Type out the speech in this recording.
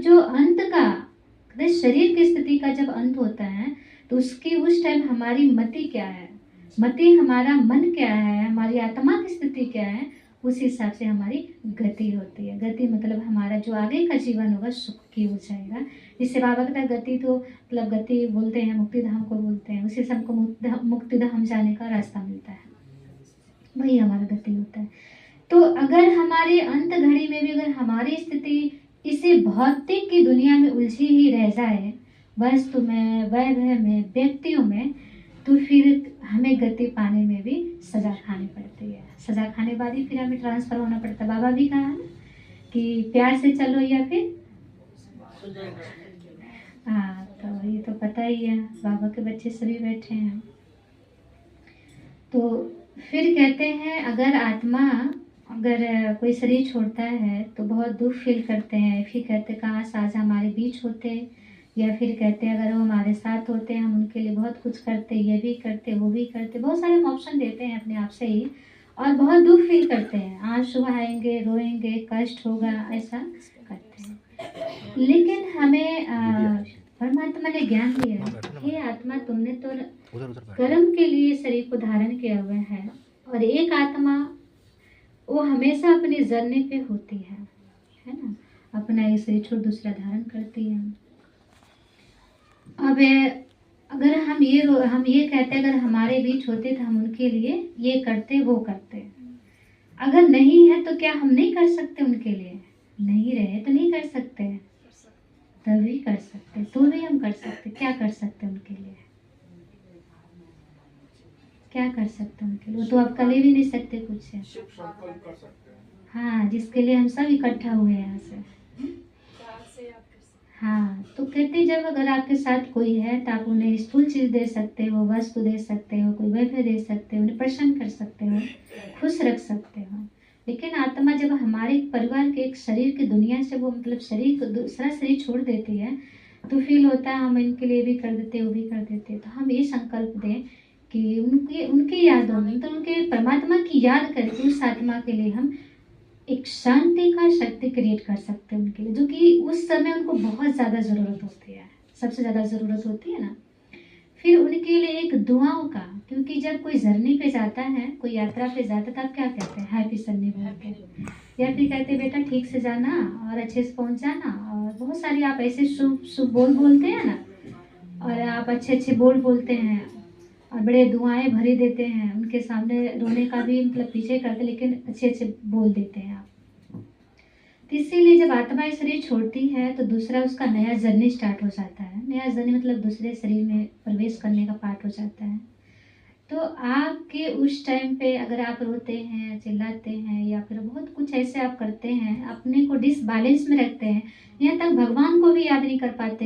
जो अंत का शरीर की स्थिति का जब अंत होता है तो उसकी उस टाइम हमारी मति क्या है, मति हमारा मन क्या है, हमारी आत्मा की स्थिति क्या है, उस हिसाब से हमारी गति होती है। गति मतलब हमारा जो आगे का जीवन होगा सुख की हो जाएगा। जिससे बाबा कहता है गति तो मतलब गति बोलते हैं, मुक्ति धाम को बोलते हैं, उसी से हमको मुक्ति धाम जाने का रास्ता मिलता है, वही हमारा गति होता है। तो अगर हमारे अंत घड़ी में भी अगर हमारी स्थिति इसी भौतिक की दुनिया में उलझी ही रह जाए, वस्तु में, वैभव में, व्यक्तियों में, तो फिर हमें गति पाने में भी सजा खानी पड़ती है। सजा खाने बाद ही फिर हमें ट्रांसफर होना पड़ता है। बाबा भी कहा है ना कि प्यार से चलो या फिर हाँ, तो ये तो पता ही है, बाबा के बच्चे सभी बैठे हैं। तो फिर कहते हैं अगर आत्मा अगर कोई शरीर छोड़ता है तो बहुत दुख फील करते हैं। फिर कहते काश आज हमारे बीच होते, या फिर कहते अगर वो हमारे साथ होते हम उनके लिए बहुत कुछ करते, ये भी करते वो भी करते, बहुत सारे ऑप्शन देते हैं अपने आप से ही, और बहुत दुख फील करते हैं, आंसू आएंगे, रोएंगे, कष्ट होगा, ऐसा करते हैं। लेकिन हमें परमात्मा ने ज्ञान दिया है, हे आत्मा तुमने तो कर्म के लिए शरीर को धारण किया हुआ है, और एक आत्मा वो हमेशा अपनी जर्नी पे होती है ना, अपना ये शरीर छोड़ दूसरा धारण करती है। अब अगर हम ये कहते अगर हमारे बीच होते तो हम उनके लिए ये करते वो करते, अगर नहीं है तो क्या हम नहीं कर सकते उनके लिए? नहीं रहे तो नहीं कर सकते, तभी कर सकते, तो भी हम कर सकते। क्या कर सकते उनके लिए? क्या कर सकते हैं उनके लिए? वो तो आप कर भी नहीं सकते कुछ है। हाँ, जिसके लिए हम सब इकट्ठा हुए हैं यहाँ से। हाँ, तो कहते जब अगर आपके साथ कोई है तो आप उन्हें स्थूल चीज दे सकते हो, वस्तु दे सकते हो, कोई वैभव दे सकते हो, उन्हें प्रसन्न कर सकते हो, खुश रख सकते हो। लेकिन आत्मा जब हमारे परिवार के एक शरीर की दुनिया से वो मतलब शरीर को दूसरा शरीर छोड़ देती है तो फील होता है हम इनके लिए भी कर देते वो भी कर देते। तो हम ये संकल्प दें कि उनकी यादों में तो उनके परमात्मा की याद करके उस आत्मा के लिए हम एक शांति का शक्ति क्रिएट कर सकते हैं उनके लिए, जो कि उस समय उनको बहुत ज़्यादा ज़रूरत होती है, सबसे ज़्यादा ज़रूरत होती है ना। फिर उनके लिए एक दुआओं का, क्योंकि जब कोई जर्नी पे जाता है, कोई यात्रा पे जाता है, तब क्या कहते हैं? हैप्पी सन्नी बोलते हैं, या फिर कहते हैं बेटा ठीक से जाना और अच्छे से पहुंच जाना, और बहुत सारी आप ऐसे शुभ शुभ बोलते हैं ना, और आप अच्छे अच्छे बोलते हैं और बड़े दुआएं भरी देते हैं, उनके सामने रोने का भी मतलब पीछे करते, लेकिन अच्छे अच्छे बोल देते हैं आप। तो इसीलिए जब आत्मा शरीर छोड़ती है तो दूसरा उसका नया जर्नी स्टार्ट हो जाता है। नया जर्नी मतलब दूसरे शरीर में प्रवेश करने का पार्ट हो जाता है। तो आपके उस टाइम पे अगर आप रोते हैं, चिल्लाते हैं, या फिर बहुत कुछ ऐसे आप करते हैं, अपने को डिसबैलेंस में रखते हैं, यहाँ तक भगवान को भी याद नहीं कर पाते।